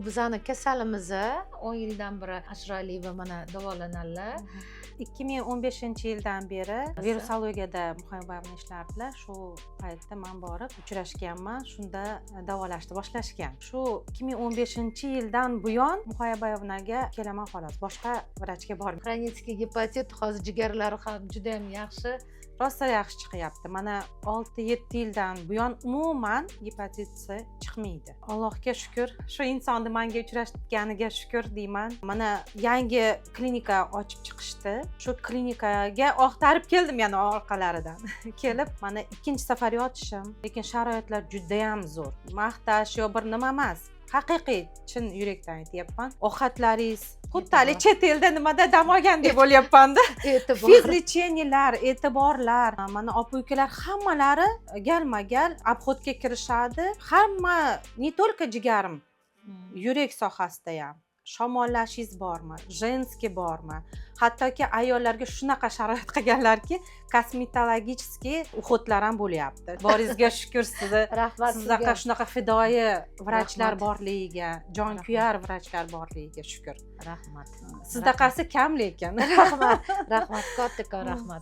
bizani kasalimizni 10 yildan beri Ashrali va mana davolanadilar. 2015-yildan beri virusologiyada Muxoybayevni ishlardilar. Shu paytda men borib uchrashganman, shunda davolashni boshlashgan. Shu 2015-yildan buyon Muxoybayevnaga kelaman xolos. Boshqa vrachga bormayman. Xronitskiy gepatit hozir jigarlari ham juda ham yaxshi. Rosa yaxshi chiqyapti. Mana 6-7 yildan buyon umuman gepatitsi chiqmaydi. Allohga shukr. Shu insonni menga uchratganiga shukr deyman. Mana yangi klinika ochib chiqishdi. Shu klinikaga oqtarib keldim yana orqalaridan. Kelib, mana ikkinchi safar yotishim, lekin sharoitlar juda ham zo'r. Maqtash yo bir nima emas. Haqiqiy chin yurakdan aytyapman. Ovqatlaringiz xuddi chet elda nimada dam olgan deb o'ylayapman-da. Fizlicheniyalar, e'tiborlar, mana opa-ukalar hammalari galma-gal obxodga kirishadi. Hamma, ne только jigarim, yurak sohasida ham. Shamollashingiz bormi? Женский bormi? Hattoki ayollarga shunaqa sharoit qilganlarki, kosmetologicheskiy uxodlar ham bo'lyapti. Boringizga shukr sizni. Rahmat Sizlarga shunaqa fidoyi vrachlar borligiga, jonkuyar vrachlar borligiga shukr. Rahmat. Sizdaqasi kam lekin. Rahmat, rahmat, kattakon rahmat.